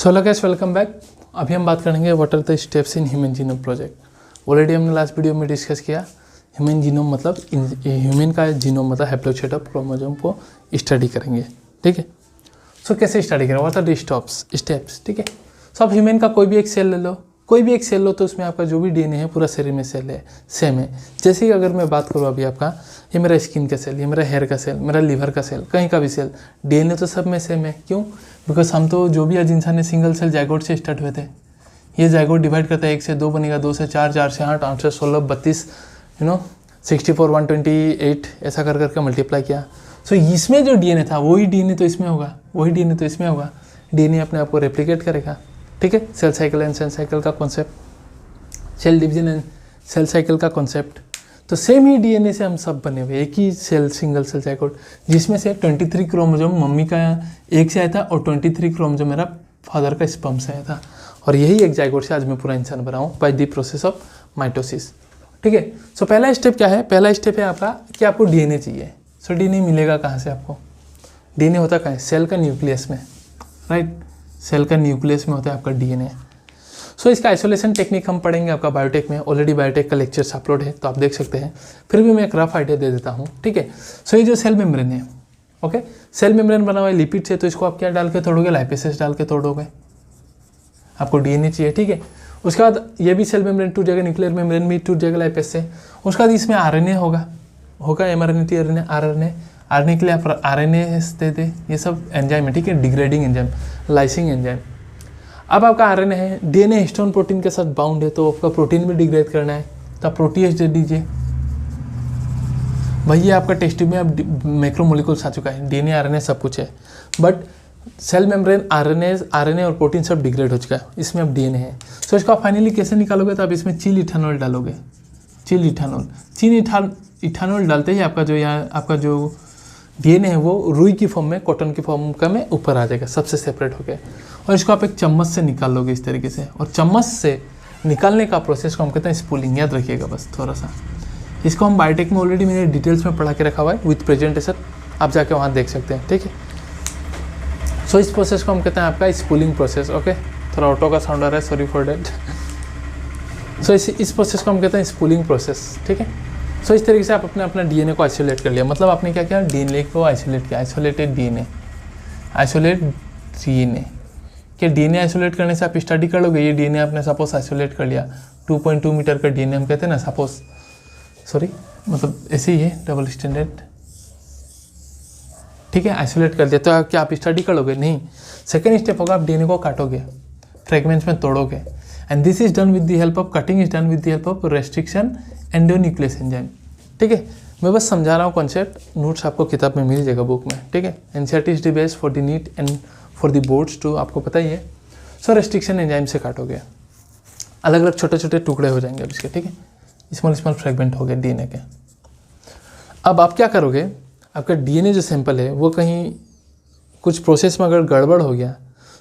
सो hello guys, welcome back. अभी हम बात करेंगे what are the steps in human genome project. Already हमने लास्ट वीडियो में डिस्कस किया ह्यूमन जीनोम मतलब ह्यूमन का जीनोम मतलब हैप्लोसेट ऑफ क्रोमोसोम को स्टडी करेंगे। ठीक है, सो कैसे स्टडी करें, व्हाट आर द स्टेप्स। ठीक है, सो आप ह्यूमन का कोई भी एक सेल ले लो, कोई भी एक सेल लो तो उसमें आपका जो भी डीएनए है पूरा शरीर में सेल है सेम है। जैसे कि अगर मैं बात करूँ अभी आपका, ये मेरा स्किन का सेल, ये मेरा हेयर का सेल, मेरा लिवर का सेल, कहीं का भी सेल, डीएनए तो सब में सेम है। क्यों? बिकॉज हम तो जो भी आज इंसान है सिंगल सेल जाइगोट से स्टार्ट हुए थे। ये जाइगोट डिवाइड करता है 1 से 2 बनेगा, 2 से 4, 4 से 8, 8 से 16, 32, 64, 128 ऐसा कर करके मल्टीप्लाई किया। सो इसमें जो डीएनए था वही डीएनए तो इसमें होगा, वही डीएनए तो इसमें होगा। डीएनए अपने आप को रेप्लिकेट करेगा। ठीक है, cell cycle and cell cycle का concept, cell division and cell cycle का कॉन्सेप्ट। तो सेम ही डीएनए से हम सब बने हुए, एक ही सेल सिंगल सेल जाइगोट, जिसमें से 23 क्रोमोसोम मम्मी का एक से आया था और 23 क्रोमोसोम मेरा फादर का स्पर्म से आया था। और यही एक जाइगोट से आज मैं पूरा इंसान बना हूँ by the process of mitosis. ठीक है, सो पहला स्टेप क्या है? पहला स्टेप है आपका कि आपको डीएनए चाहिए। सो डीएनए मिलेगा कहाँ से आपको? डीएनए होता कहाँ है? सेल का न्यूक्लियस में, राइट। सेल का न्यूक्लियस में होता है आपका डीएनए। सो इसका आइसोलेशन टेक्निक हम पढ़ेंगे आपका बायोटेक में। ऑलरेडी बायोटेक का लेक्चर्स अपलोड है तो आप देख सकते हैं, फिर भी मैं एक रफ आइडिया दे देता हूँ। ठीक है, सो ये जो सेल मेम्ब्रेन है, ओके, सेल मेम्ब्रेन बना हुआ है लिपिड से, तो इसको आप क्या डाल के तोड़ोगे? लाइपेसेस डाल के तोड़ोगे। आपको डीएनए चाहिए, ठीक है। उसके बाद ये भी सेल मेम्ब्रेन टूट जाएगा, न्यूक्लियर मेम्ब्रेन भी टूट जाएगा लाइपेस से। उसके बाद इसमें आरएनए होगा एमआरएनए, टीआरएनए, आरएनए के लिए आप आरएनए दे दे। ये सब एंजाइम है, ठीक है, डिग्रेडिंग एंजाइम, लाइसिंग एंजाइम। अब आपका आरएनए है, डीएनए हिस्टोन प्रोटीन के साथ बाउंड है, तो आपका प्रोटीन भी डिग्रेड करना है तो आप प्रोटीएज दे दीजिए। भैया आपका टेस्ट ट्यूब में अब मैक्रोमोलिक्यूल्स आ चुका है, डीएनए आरएनए सब कुछ है, बट सेल मेम्ब्रेन आरएनए और प्रोटीन सब डिग्रेड हो चुका है, इसमें अब डीएनए है। सो इसको आप फाइनली कैसे निकालोगे? तो आप इसमें चिल इथानॉल डालोगे। चिल इथानॉल डालते ही आपका जो यहाँ आपका जो डीएनए है वो रुई की फॉर्म में, कॉटन की फॉर्म का में ऊपर आ जाएगा, सबसे सेपरेट हो गया। और इसको आप एक चम्मच से निकाल लोगे इस तरीके से। और चम्मच से निकालने का प्रोसेस को हम कहते हैं स्पूलिंग। याद रखिएगा बस थोड़ा सा। इसको हम बायोटेक में ऑलरेडी मैंने डिटेल्स में पढ़ा के रखा हुआ है विथ प्रेजेंटेशन, आप जाके वहाँ देख सकते हैं। ठीक है, सो इस प्रोसेस को हम कहते हैं आपका स्पूलिंग प्रोसेस। ओके, थोड़ा ऑटो का साउंड आ रहा है, सॉरी फॉर डैट। सो इस प्रोसेस को हम कहते हैं स्पूलिंग प्रोसेस। ठीक है, सो इस तरीके से आप अपना डीएनए को आइसोलेट कर लिया। मतलब आपने क्या किया? डीएनए को आइसोलेट किया, आइसोलेट डीएनए कि डीएनए आइसोलेट करने से आप स्टडी कर लोगे। ये डीएनए आपने सपोज आइसोलेट कर लिया, 2.2 मीटर का डीएनए हम कहते हैं ना, सपोज, सॉरी मतलब ऐसे ही है, डबल स्टैंडर्ड। ठीक है, आइसोलेट कर दिया तो क्या आप स्टडी कर लोगे? नहीं। सेकेंड स्टेप होगा, आप डीएनए को काटोगे, फ्रेगमेंट्स में तोड़ोगे। And this is done with the help of cutting, is done with the help of restriction endonuclease enzyme. ठीक है, मैं बस समझा रहा हूँ कॉन्सेप्ट, नोट्स आपको किताब में मिल जाएगा बुक में। ठीक है, NCERT is the best for the NEET and for the boards too, आपको पता ही है। सो रेस्ट्रिक्शन एंजाइम से काटोगे, अलग अलग छोटे छोटे टुकड़े हो जाएंगे अब इसके। ठीक है, स्मॉल फ्रेगमेंट हो गए डीएनए के। अब आप क्या करोगे? आपका डीएनए जो सैंपल है वो कहीं कुछ प्रोसेस में अगर गड़बड़ हो गया,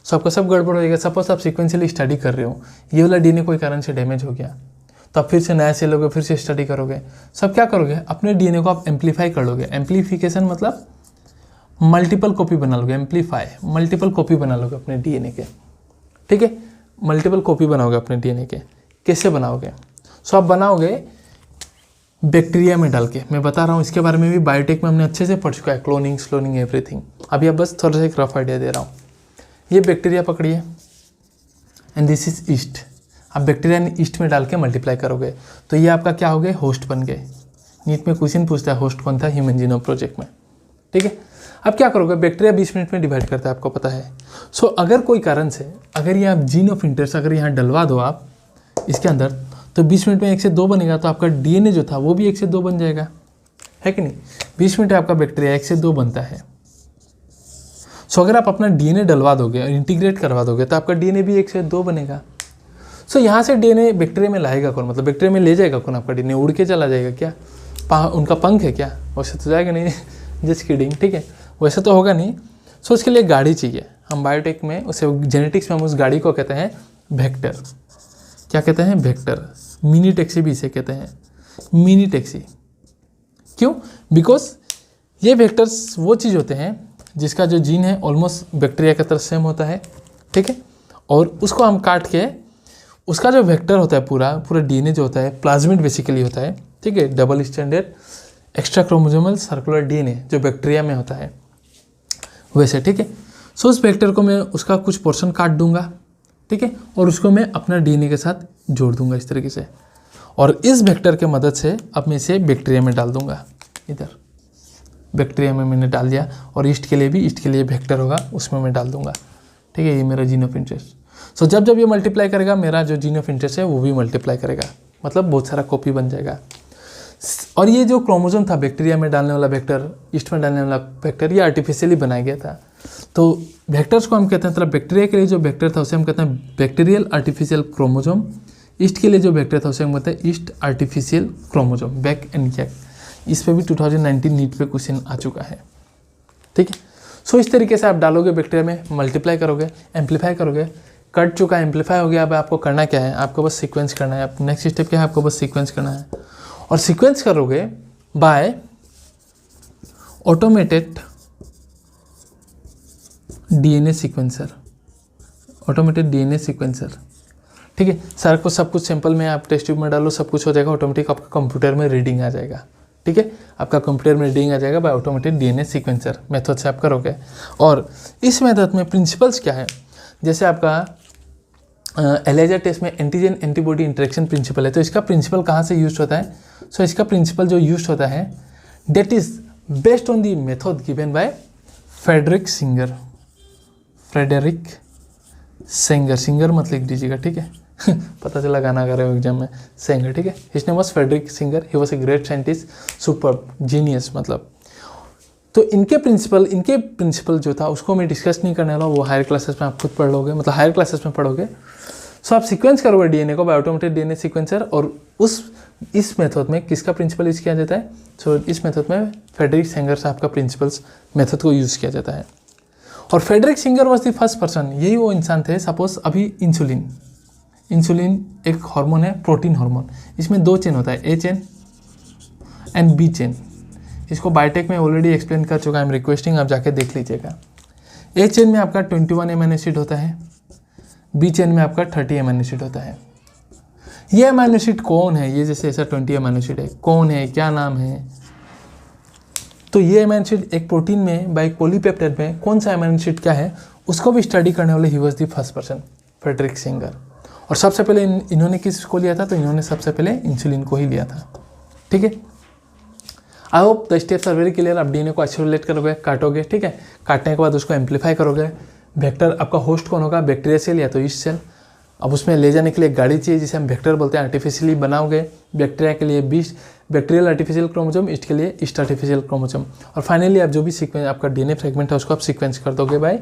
सो आपका सब गड़बड़ हो जाएगा। सपोज आप सीक्वेंशियली स्टडी कर रहे हो, ये वाला डीएनए कोई कारण से डैमेज हो गया, तो आप फिर से नया सेल लोगे, फिर से स्टडी करोगे। सब क्या करोगे? अपने डीएनए को आप एम्पलीफाई कर लोगे। एम्पलीफिकेशन मतलब मल्टीपल कॉपी बना लोगे, एम्पलीफाई, मल्टीपल कॉपी बना लोगे अपने डीएनए के। ठीक है, मल्टीपल कॉपी बनाओगे अपने डीएनए के। कैसे बनाओगे? सो आप बनाओगे बैक्टीरिया में डाल के। मैं बता रहा हूँ, इसके बारे में भी बायोटेक में हमने अच्छे से पढ़ चुका है, क्लोनिंग, स्लोनिंग, एवरीथिंग। अभी आप बस थोड़ा सा एक रफ आइडिया दे रहा हूँ। ये बैक्टीरिया पकड़िए एंड दिस इज ईस्ट। आप बैक्टीरिया ईस्ट में डाल के मल्टीप्लाई करोगे तो ये आपका क्या हो गए? होस्ट बन गए। नीट में क्वेश्चन पूछता है होस्ट कौन था ह्यूमन जीनोम प्रोजेक्ट में। ठीक है, अब क्या करोगे? बैक्टीरिया 20 मिनट में डिवाइड करता है, आपको पता है। सो अगर कोई कारण से अगर ये आप जीन ऑफ इंटरेस्ट अगर यहाँ डलवा दो आप इसके अंदर, तो 20 मिनट में 1 से 2 बनेगा, तो आपका डीएनए जो था वो भी 1 से 2 बन जाएगा, है कि नहीं? 20 मिनट आपका बैक्टीरिया 1 से 2 बनता है। सो अगर आप अपना डीएनए डलवा दोगे और इंटीग्रेट करवा दोगे तो आपका डीएनए भी 1 से 2 बनेगा। सो यहाँ से डीएनए बैक्टीरिया में लाएगा कौन? मतलब बैक्टीरिया में ले जाएगा कौन? आपका डीएनए उड़ के चला जाएगा क्या? उनका पंख है क्या? वैसे तो जाएगा नहीं, जस्ट किडिंग। ठीक है, वैसे तो होगा नहीं। सो उसके लिए गाड़ी चाहिए। हम बायोटेक में उसे जेनेटिक्स में हम उस गाड़ी को कहते हैं वेक्टर। क्या कहते हैं? वेक्टर। मिनी टैक्सी भी इसे कहते हैं, मिनी टैक्सी। क्यों? बिकॉज ये वेक्टर्स वो चीज़ होते हैं जिसका जो जीन है ऑलमोस्ट बैक्टीरिया की तरह सेम होता है। ठीक है, और उसको हम काट के उसका जो वेक्टर होता है पूरा डीएनए जो होता है प्लाज्मिड बेसिकली होता है, ठीक है, double standard extra chromosomal circular DNA जो बैक्टीरिया में होता है वैसे, ठीक है। सो उस वेक्टर को मैं उसका कुछ पोर्शन काट दूंगा, ठीक है, और उसको मैं अपना डीएनए के साथ जोड़ दूंगा इस तरीके से, और इस वेक्टर के मदद से अब मैं इसे बैक्टीरिया में डाल दूंगा। इधर बैक्टीरिया में मैंने डाल दिया, और ईस्ट के लिए वेक्टर होगा उसमें मैं डाल दूंगा, ठीक है। ये मेरा जीन ऑफ इंटरेस्ट। सो जब जब ये मल्टीप्लाई करेगा मेरा जो जीन ऑफ इंटरेस्ट है वो भी मल्टीप्लाई करेगा, मतलब बहुत सारा कॉपी बन जाएगा। और ये जो क्रोमोसोम था बैक्टीरिया में डालने वाला वेक्टर, ईस्ट में डालने वाला वेक्टर, ये आर्टिफिशियली बनाया गया था। तो वेक्टर्स को हम कहते हैं, मतलब बैक्टीरिया के लिए जो वेक्टर था उसे हम कहते हैं बैक्टीरियल आर्टिफिशियल क्रोमोसोम, ईस्ट के लिए जो वेक्टर था उसे हम कहते हैं yeast artificial chromosome, BAC and YAC. इस पर भी 2019 नीट पे क्वेश्चन आ चुका है, ठीक है। सो इस तरीके से आप डालोगे बैक्टीरिया में, मल्टीप्लाई करोगे, एम्पलीफाई करोगे, कट चुका, एम्पलीफाई हो गया। अब आपको करना क्या है, आपको बस सीक्वेंस करना है। अब नेक्स्ट स्टेप क्या है, आपको बस सीक्वेंस करना है, और सीक्वेंस करोगे by automated DNA sequencer, automated DNA sequencer, ठीक है। सर को सब कुछ सैंपल में आप टेस्ट ट्यूब में डालो, सब कुछ हो जाएगा, ऑटोमेटिक आपका कंप्यूटर में रीडिंग आ जाएगा, ठीक है। आपका कंप्यूटर में रीडिंग आ जाएगा by automated DNA sequencer method से आप करोगे। और इस मेथड में प्रिंसिपल्स क्या है, जैसे आपका एलिजा टेस्ट में एंटीजन एंटीबॉडी इंटरेक्शन प्रिंसिपल है, तो इसका प्रिंसिपल कहाँ से यूज होता है। सो इसका प्रिंसिपल जो यूज होता है that is based on the method given by Frederick Sanger, singer मत लिख दीजिएगा, ठीक है पता चला गाना गा रहे हो एग्जाम में, सेंगर, ठीक है। His name was Frederick Sanger, he was a great scientist, super genius मतलब। तो इनके प्रिंसिपल जो था उसको मैं डिस्कस नहीं करने वाला, वो हायर क्लासेस में आप खुद पढ़ लोगे, मतलब हायर क्लासेस में पढ़ोगे। सो आप सीक्वेंस करोगे डीएनए को बाय ऑटोमेटेड डीएनए सीक्वेंसर, और इस मेथड में किसका प्रिंसिपल यूज़ किया जाता है। सो इस मेथड में फ्रेडरिक सेंगर साहब का प्रिंसिपल्स मेथड को यूज़ किया जाता है। और Frederick Sanger was the first person, यही वो इंसान थे। सपोज अभी इंसुलिन एक हार्मोन है, प्रोटीन हार्मोन, इसमें 2 चेन होता है, ए चेन एंड बी चेन। इसको बायोटेक में ऑलरेडी एक्सप्लेन कर चुका है, आई एम रिक्वेस्टिंग आप जाके देख लीजिएगा। ए चेन में आपका 21 एमिनो एसिड होता है, बी चेन में आपका 30 एमिनो एसिड होता है। ये एमिनो एसिड कौन है, ये जैसे ऐसा 20 एमिनो एसिड है, कौन है, क्या नाम है। तो ये एमिनो एसिड एक प्रोटीन में बाय पॉलीपेप्टाइड में कौन सा एमिनो एसिड क्या है उसको भी स्टडी करने वाले he was the first person, Frederick Sanger. और सबसे पहले इन्होंने किसको लिया था, तो इन्होंने सबसे पहले इंसुलिन को ही लिया था, ठीक है। I hope the steps are very clear. आप डीएनए को आइसोलेट करोगे, काटोगे, ठीक है। काटने के बाद उसको एम्पलीफाई करोगे। वेक्टर आपका होस्ट कौन होगा, बैक्टीरिया सेल या तो ईस्ट सेल। अब उसमें ले जाने के लिए एक गाड़ी चाहिए जिसे हम वेक्टर बोलते हैं, आर्टिफिशियली बनाओगे। बैक्टीरिया के लिए बैक्टीरियल आर्टिफिशियल क्रोमोसोम, ईस्ट के लिए ईस्ट आर्टिफिशियल क्रोमोसोम। और फाइनली आप जो भी सीक्वेंस आपका डीएनए फ्रेगमेंट है उसको आप सीक्वेंस कर दोगे by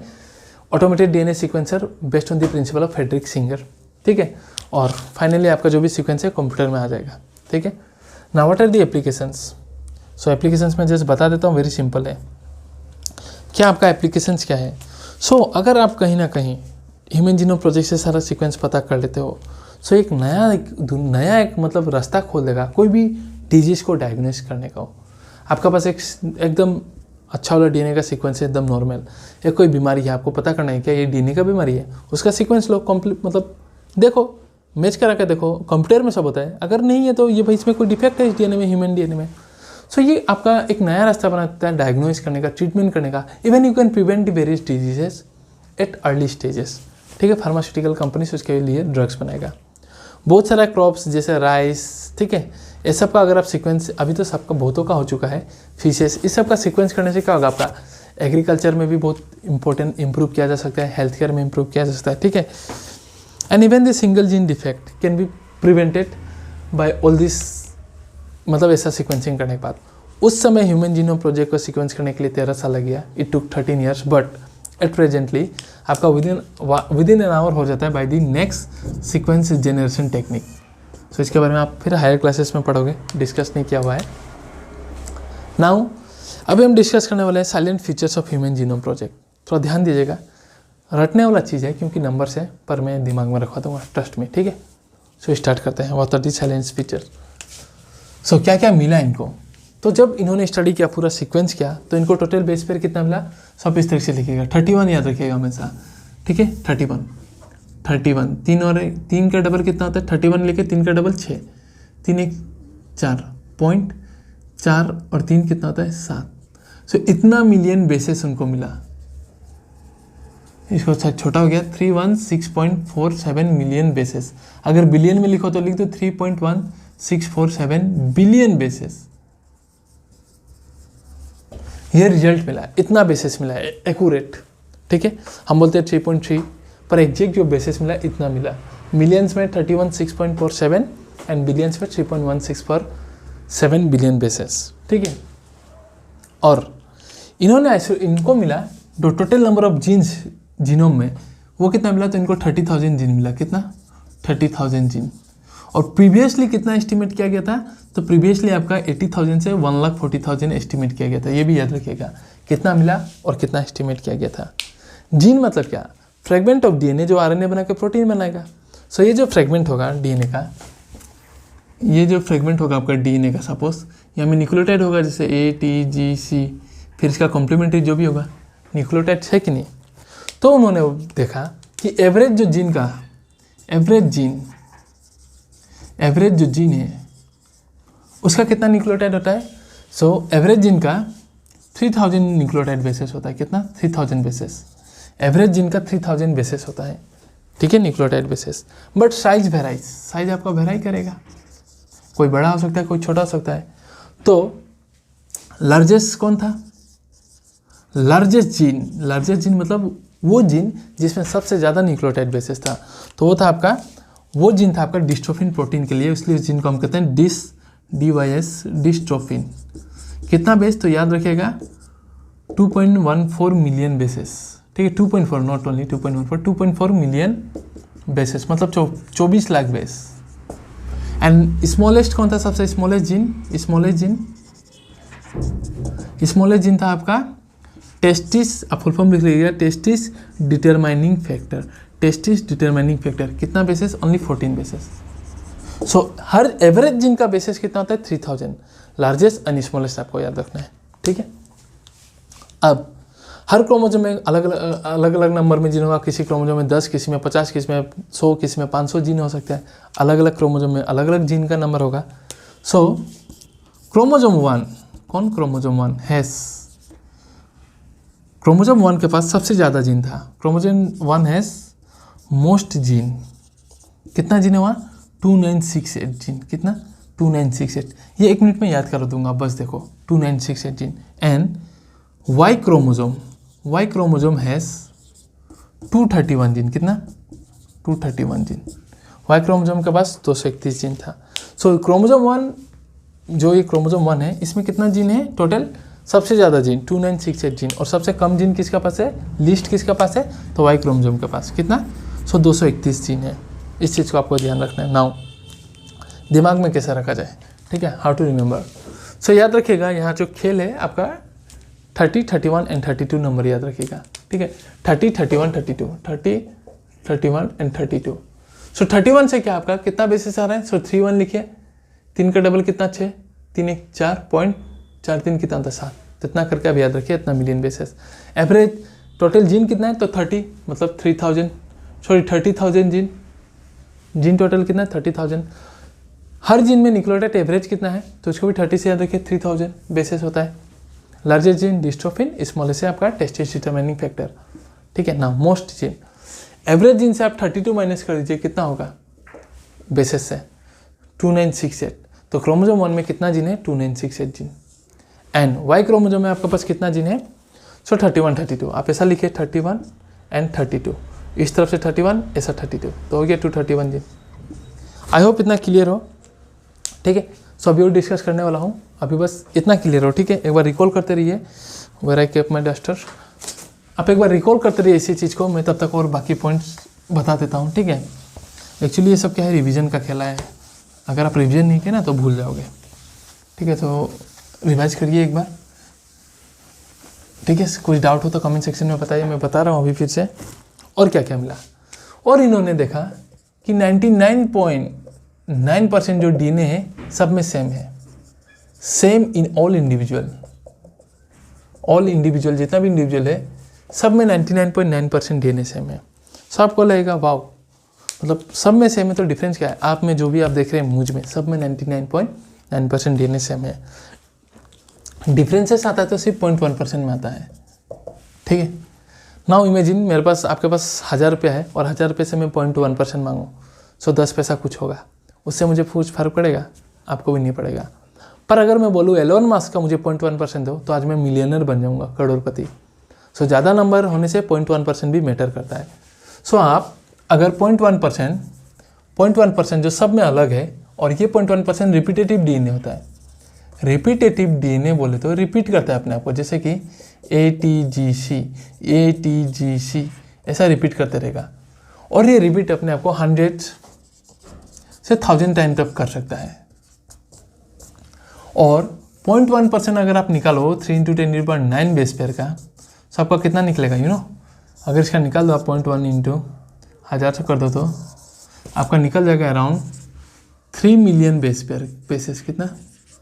automated DNA sequencer based on the principle of Frederick Sanger, ठीक है। और फाइनली आपका जो भी सीक्वेंस है कंप्यूटर में आ जाएगा, ठीक है। Now what are the applications. So applications में जैसे बता देता हूँ, वेरी सिंपल है। क्या आपका एप्लीकेशंस क्या है। सो अगर आप कहीं ना कहीं ह्यूमन जीनोम प्रोजेक्ट से सारा सीक्वेंस पता कर लेते हो, सो एक नया मतलब रास्ता खोल देगा कोई भी डिजीज को डायग्नोस करने का हो। आपका पास एकदम अच्छा वाला डीएनए का सीक्वेंस है, एकदम नॉर्मल, या कोई बीमारी है, आपको पता करना है क्या ये डीएनए का बीमारी है, उसका सीक्वेंस लो कंप्लीट, मतलब देखो मैच करा के देखो, कंप्यूटर में सब होता है। अगर नहीं है तो ये भाई इसमें कोई डिफेक्ट है इस डीएनए में, ह्यूमन डीएनए में। सो ये आपका एक नया रास्ता बनाता है डायग्नोस करने का, ट्रीटमेंट करने का। Even you can prevent the various diseases at early stages, ठीक है। फार्मास्यूटिकल कंपनीज उसके लिए ड्रग्स बनाएगा। बहुत सारा क्रॉप्स जैसे राइस, ठीक है, ये सब का अगर आप सीक्वेंस, अभी तो सबका बहुतों का हो चुका है, फिशेस, इस सब का सीक्वेंस करने से क्या होगा, आपका एग्रीकल्चर में भी बहुत इंपॉर्टेंट इंप्रूव किया जा सकता है, हेल्थ केयर में इंप्रूव किया जा सकता है, ठीक है। And even the single gene defect can be prevented by all this, मतलब ऐसा सीक्वेंसिंग करने के बाद। उस समय ह्यूमन जीनोम प्रोजेक्ट को सीक्वेंस करने के लिए 13 साल लग गया, it took 13 years, but at presently आपका विदिन एन आवर हो जाता है by the next sequence generation technique. So इसके बारे में आप फिर हायर क्लासेस में पढ़ोगे, डिस्कस नहीं किया हुआ है। नाउ अभी हम डिस्कस करने वाले हैं salient features of human genome project. थोड़ा ध्यान दीजिएगा, रटने वाला चीज़ है क्योंकि नंबर्स है, पर मैं दिमाग में रखवा दूंगा, ट्रस्ट में, ठीक है। सो स्टार्ट करते हैं। What are the silent feature. So क्या क्या मिला इनको, तो जब इन्होंने स्टडी किया, पूरा सीक्वेंस किया, तो इनको टोटल बेस पेयर कितना मिला, सब इस तरह से लिखिएगा, 31 याद रखिएगा हमेशा, ठीक है, 31। 31, 3 और 3 का डबल कितना होता है 31 लेके 3 का डबल 6, 3 1 4 पॉइंट 4 और 3 कितना होता है 7। सो इतना मिलियन बेसिस उनको मिला। इसको छोटा हो गया 316.47 मिलियन बेसिस। अगर बिलियन में लिखो तो लिख दो 3.1647 बिलियन बेसिस। ये रिजल्ट मिला, इतना बेसिस मिला है एक्यूरेट। ठीक है, हम बोलते हैं 3.3 पर एग्जैक्ट जो बेसिस मिला इतना मिला। मिलियंस में 316.47 एंड बिलियंस में 3.1647 बिलियन बेसिस। ठीक है, और इन्होंने इनको मिला जो total number of genes genome में वो कितना मिला, तो इनको 30,000 जीन मिला। कितना 30,000 जीन। और प्रीवियसली कितना एस्टिमेट किया गया था, तो प्रीवियसली आपका 80,000 से 1,40,000 एस्टिमेट किया गया था। ये भी याद रखिएगा कितना मिला और कितना एस्टिमेट किया गया था। जीन मतलब क्या, फ्रेगमेंट ऑफ डीएनए जो आरएनए बना के प्रोटीन बनाएगा। सो ये जो फ्रेगमेंट होगा डीएनए का, ये जो फ्रेगमेंट होगा आपका डीएनए का, सपोज यहाँ में न्यूक्लियोटाइड होगा जैसे ATGC, फिर इसका कॉम्प्लीमेंट्री जो भी होगा न्यूक्लियोटाइड है कि नहीं। तो उन्होंने देखा कि एवरेज जो जीन का एवरेज जो जीन है उसका कितना न्यूक्लियोटाइड होता है। सो एवरेज जीन का 3000 न्यूक्लियोटाइड बेसिस होता है। कितना 3000 बेसिस। एवरेज जीन का 3000 बेसिस होता है। ठीक है, nucleotide basis. But size varies, size आपका वेराई करेगा, कोई बड़ा हो सकता है कोई छोटा हो सकता है। तो लार्जेस्ट कौन था, लार्जेस्ट जीन मतलब वो जीन जिसमें सबसे ज़्यादा न्यूक्लियोटाइड बेसिस था, तो वो जीन था आपका डिस्ट्रोफिन प्रोटीन के लिए। इसलिए उस जीन को हम कहते हैं DYS डिस्ट्रोफिन। कितना बेस, तो याद रखिएगा 2.14 मिलियन बेसिस। ठीक है, 2.4 नॉट ओनली 2.4 मिलियन बेसिस, मतलब 24 लाख बेस। एंड स्मॉलेस्ट कौन था, सबसे स्मॉलेस्ट जीन था आपका टेस्टिस। आप फुल फॉर्म लिख लीजिएगा, टेस्टिस डिटरमाइनिंग फैक्टर। कितना बेसिस, ओनली 14 बेसिस। सो हर एवरेज जिन का बेसिस कितना होता है 3000। लार्जेस्ट एंड स्मॉलेस्ट आपको याद रखना है। ठीक है, अब हर क्रोमोसोम में अलग अलग नंबर में जीन होगा। किसी क्रोमोसोम में 10, किसी में 50, किसी में 100, किसी में 500 जीन हो सकता है। अलग अलग क्रोमोसोम में अलग अलग जीन का नंबर होगा। सो क्रोमोसोम 1 कौन, क्रोमोसोम 1 हैज़, क्रोमोसोम 1 के पास सबसे ज़्यादा जीन था। Chromosome 1 has most gene. कितना जीन है वहाँ, 2968 जीन। कितना 2968। ये 1 मिनट में याद कर दूंगा, बस देखो 2968 gene. And Y chromosome has 231 gene. कितना 231 जीन। वाई क्रोमोसोम के पास 231 जीन था। सो क्रोमोसोम 1 जो ये क्रोमोसोम 1 है इसमें कितना जीन है टोटल, सबसे ज़्यादा जीन 2968 जीन। और सबसे कम जीन किसका पास है, लीस्ट किसका पास है, तो वाई क्रोमोसोम के पास। कितना 231 जीन है। इस चीज़ को आपको ध्यान रखना है। नाउ दिमाग में कैसे रखा जाए, ठीक है, हाउ टू रिमेंबर। सो याद रखिएगा यहाँ जो खेल है आपका 30, 31 एंड 32 नंबर याद रखिएगा। ठीक है, 30, 31, 32, 30, 31 एंड 32। सो 31 से क्या आपका कितना बेसिस आ रहा है, सो 31 लिखिए, 3 का डबल कितना 6, 3 1 4.43 कितना होता है 7। तो इतना करके आप याद रखिए, इतना million basis. Average total gene कितना है, तो 30 मतलब 30,000 जीन टोटल कितना है 30,000। हर जीन में न्यूक्लियोटाइड एवरेज कितना है, तो उसको भी 30 से याद रखिए, 3000 बेसिस होता है। लार्जेस्ट जीन डिस्ट्रोफिन, स्मॉलेस्ट से आपका टेस्टिस डिटरमाइनिंग फैक्टर। ठीक है ना, मोस्ट जीन। एवरेज जीन से आप 32 माइनस कर दीजिए, कितना होगा बेसिस से 2968। तो क्रोमोसोम 1 में कितना जीन है 2968 जीन। एंड वाई क्रोमोसोम में आपके पास कितना जीन है, सो 31, 32। आप ऐसा लिखिए 31 एंड 32, इस तरफ से 31 ऐसा 32, तो हो गया 231 जीन। आई होप इतना क्लियर हो। ठीक है, सो अभी और डिस्कस करने वाला हूँ, अभी बस इतना क्लियर हो। ठीक है, एक बार रिकॉल करते रहिए। Where I kept my duster, आप एक बार रिकॉल करते रहिए इसी चीज़ को, मैं तब तक और बाकी पॉइंट्स बता देता हूँ। ठीक है, एक्चुअली ये सब क्या है, रिवीजन का खेला है। अगर आप रिवीजन नहीं किए ना तो भूल जाओगे। ठीक है, तो रिवाइज करिए एक बार। ठीक है, कुछ डाउट हो तो कमेंट सेक्शन में बताइए, मैं बता रहा हूँ अभी फिर से। और क्या क्या मिला, और इन्होंने देखा कि 99.9% जो डीएनए है सब में सेम है, सेम इन ऑल इंडिविजुअल जितना भी इंडिविजुअल है सब में 99.9% डीएनए सेम है। सो आपको लगेगा वाओ मतलब सब में सेम है, तो डिफरेंस क्या है? आप में जो भी आप देख रहे हैं, मुझ में, सब में 99.9% डीएनए सेम है। डिफरेंसेस आता है तो सिर्फ 0.1% में आता है, ठीक है। नाउ इमेजिन मेरे पास, आपके पास 1000 रुपया है और 1000 रुपये से मैं 0.1% मांगूँ, सो 10 पैसा कुछ होगा, उससे मुझे कुछ फर्क पड़ेगा? आपको भी नहीं पड़ेगा। पर अगर मैं बोलूँ एलोन मस्क का मुझे 0.1% दो, तो आज मैं मिलियनर बन जाऊँगा, करोड़पति। सो ज़्यादा नंबर होने से 0.1% भी मैटर करता है। सो आप अगर 0.1% जो सब में अलग है, और ये 0.1% रिपीटेटिव डीएनए होता है। रिपीटेटिव डीएनए बोले तो रिपीट करता है अपने आप को, जैसे कि ATGC ऐसा रिपीट करते रहेगा, और ये रिपीट अपने आप को 100 से 1000 टाइम तक कर सकता है। और 0.1% अगर आप निकालो 3 × 10⁹ बेस पेयर का, तो आपका कितना निकलेगा? अगर इसका निकाल दो आप 0.1 × 1000 से कर दो, तो आपका निकल जाएगा अराउंड 3 मिलियन बेसेस। कितना?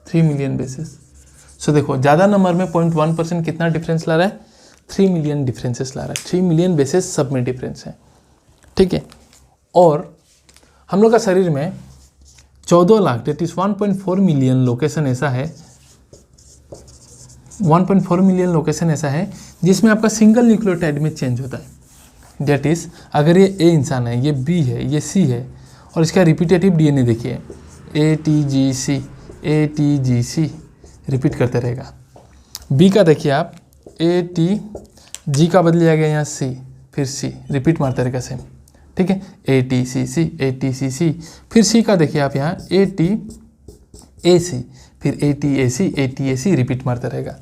3 मिलियन बेसेस। सो देखो, ज़्यादा नंबर में 0.1% कितना डिफरेंस ला रहा है? 3 मिलियन डिफरेंसेस ला रहा है। 3 मिलियन बेसेस सब में डिफरेंस है, ठीक है। और हम लोग का शरीर में 14 lakh, that is 1.4 million location ऐसा है, 1.4 मिलियन लोकेशन ऐसा है जिसमें आपका सिंगल न्यूक्लियोटाइड में चेंज होता है। डेट इज, अगर ये ए इंसान है, ये बी है, ये सी है, और इसका रिपीटेटिव डीएनए देखिए, ATGC रिपीट करते रहेगा। बी का देखिए आप, ATG का बदल जाएगा यहाँ C, फिर C रिपीट मारते रहेगा सेम, ठीक है। ATCC, फिर C का देखिए आप यहाँ ATAC, फिर ATAC रिपीट मारते रहेगा।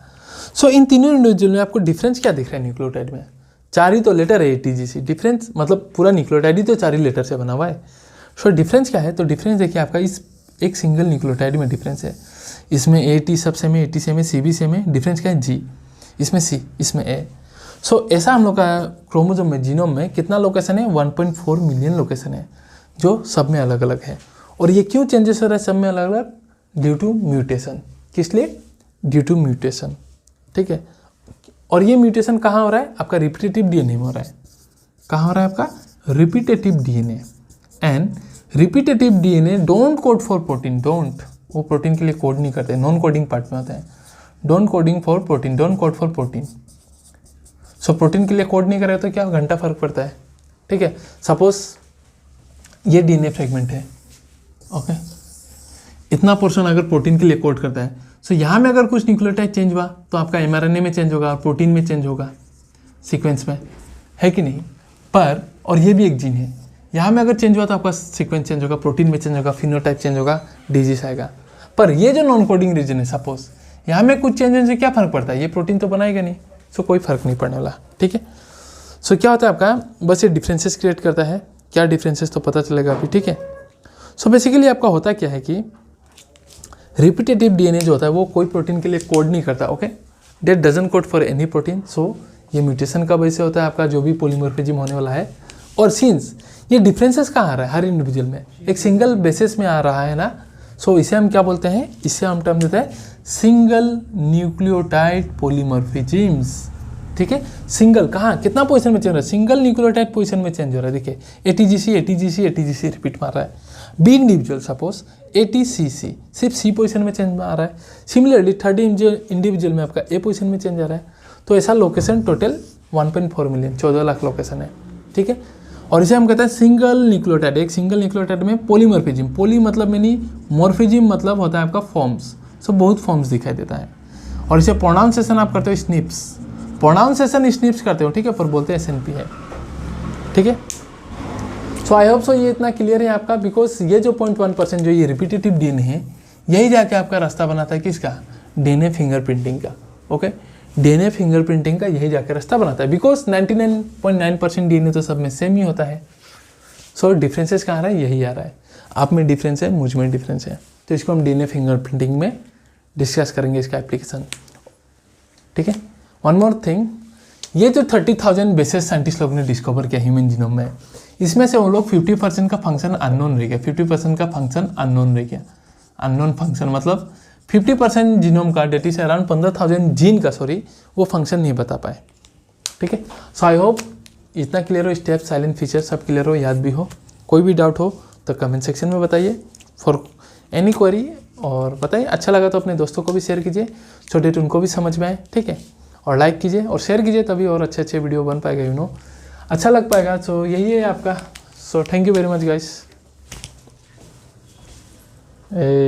सो इन तीनों इंडिविजुअल में आपको डिफरेंस क्या दिख रहा है न्यूक्लियोटाइड में? 4 ही तो लेटर है ATGC, डिफरेंस मतलब पूरा न्यूक्लियोटाइड ही तो 4 ही लेटर से बना हुआ है। सो डिफरेंस क्या है? तो डिफरेंस देखिए आपका इस एक सिंगल न्यूक्लियोटाइड में डिफरेंस है। इसमें AT सब सेम है, AT सेम है, C भी सेम है। डिफरेंस क्या है? G, इसमें C, इसमें A। सो ऐसा हम लोग का क्रोमोसोम में, जीनोम में कितना लोकेशन है? 1.4 मिलियन लोकेशन है, जो सब में अलग अलग है। और ये क्यों चेंजेस हो रहा है सब में अलग अलग? Due to mutation. किस लिए? ड्यू टू म्यूटेशन, ठीक है। और ये म्यूटेशन कहाँ हो रहा है? आपका रिपीटेटिव डीएनए में हो रहा है। कहाँ हो रहा है? आपका repetitive DNA. And repetitive DNA don't code for protein, don't, वो प्रोटीन के लिए कोड नहीं करते, नॉन कोडिंग पार्ट में होता है। Don't coding for protein, don't code for protein. So protein के लिए कोड नहीं करे तो क्या घंटा फर्क पड़ता है, ठीक है। सपोज ये डीएनए फ्रेगमेंट है, ओके, इतना पोर्शन अगर प्रोटीन के लिए कोड करता है, सो यहाँ में अगर कुछ न्यूक्लियोटाइड चेंज हुआ तो आपका mRNA में चेंज होगा और प्रोटीन में चेंज होगा, सीक्वेंस में, है कि नहीं। पर और ये भी एक जीन है, यहाँ में अगर चेंज हुआ तो आपका सीक्वेंस चेंज होगा, प्रोटीन में चेंज होगा, फिनोटाइप चेंज होगा, डिजीज आएगा। पर ये जो नॉन कोडिंग रीजन है, सपोज यहाँ में कुछ चेंज होने से क्या फ़र्क पड़ता है? ये प्रोटीन तो बनाएगा नहीं, सो कोई फ़र्क नहीं पड़ने वाला, ठीक है। सो क्या होता है आपका, बस ये डिफरेंसेस क्रिएट करता है। क्या डिफरेंसेस तो पता चलेगा अभी, ठीक है। सो बेसिकली आपका होता क्या है कि रिपीटेटिव डीएनए जो होता है वो कोई प्रोटीन के लिए कोड नहीं करता, okay, that doesn't code for any protein. So ये म्यूटेशन का वजह से होता है आपका जो भी पॉलीमॉर्फिज्म होने वाला है। और सिंस ये डिफरेंसेस कहाँ आ रहा है? हर इंडिविजुअल में एक सिंगल बेसिस में आ रहा है ना, सो इसे हम क्या बोलते हैं? इसे हम टर्म देते हैं सिंगल न्यूक्लियोटाइड पॉलीमॉर्फिज्म्स, ठीक है। सिंगल कहाँ, कितना पोजीशन में चेंज हो रहा है? सिंगल न्यूक्लियोटाइड पोजीशन में चेंज हो रहा है। देखिए ATGC रिपीट मार रहा है। बी इंडिविजुअल सपोज ATCC सिर्फ C पोजीशन में चेंज आ रहा है। सिमिलरली 30 इंडिविजुअल में आपका A पोजीशन में चेंज आ रहा है। तो ऐसा location total 1.4 million, 14 lakh location है, ठीक है। और इसे हम कहते हैं सिंगल न्यूक्लियोटाइड। एक सिंगल न्यूक्लियोटाइड में पॉलीमॉर्फिज्म, पॉली मतलब मैनी, मॉर्फिज्म मतलब होता है आपका फॉर्म्स, सब बहुत फॉर्म्स दिखाई देता है। और इसे प्रोनाउंसिएशन आप करते हो स्निप्स, प्रोनाउंसिएशन स्निप्स करते हो, ठीक है, पर बोलते हैं SNP है, ठीक है। सो आई होप सो ये इतना क्लियर है आपका, बिकॉज ये जो 0.1% जो ये रिपीटेटिव डीएनए है, यही जाके आपका रास्ता बनाता है किसका? डीएनए फिंगरप्रिंटिंग का, ओके। डीएनए फिंगरप्रिंटिंग का यही जाके रास्ता बनाता है, बिकॉज 99.9% डीएनए तो सब में सेम ही होता है। सो डिफरेंसेस कहाँ आ रहा है? यही आ रहा है। आप में डिफरेंस है, मुझ में डिफरेंस है, तो इसको हम डीएनए फिंगरप्रिंटिंग में डिस्कस करेंगे, इसका एप्लीकेशन, ठीक है। वन मोर थिंग, ये जो 30,000 बेसिस साइंटिस्ट लोग ने डिस्कवर किया ह्यूमन जीनोम में, इसमें से वो लोग 50% का फंक्शन अननोन रह गया, 50% का फंक्शन अननोन रह गया। अननोन फंक्शन मतलब 50% जीनोम का, डेट इज अराउंड 15,000 जीन का, सॉरी, वो फंक्शन नहीं बता पाए, ठीक है। सो आई होप इतना क्लियर हो, स्टेप, साइलेंट फीचर सब क्लियर हो, याद भी हो। कोई भी डाउट हो तो कमेंट सेक्शन में बताइए फॉर एनी क्वेरी, और बताइए अच्छा लगा तो अपने दोस्तों को भी शेयर कीजिए, छोटे तो उनको भी समझ में आए, ठीक है। और लाइक कीजिए और शेयर कीजिए, तभी और अच्छे अच्छे वीडियो बन पाएगा, यू नो, अच्छा लग पाएगा। सो यही है आपका। So thank you very much guys.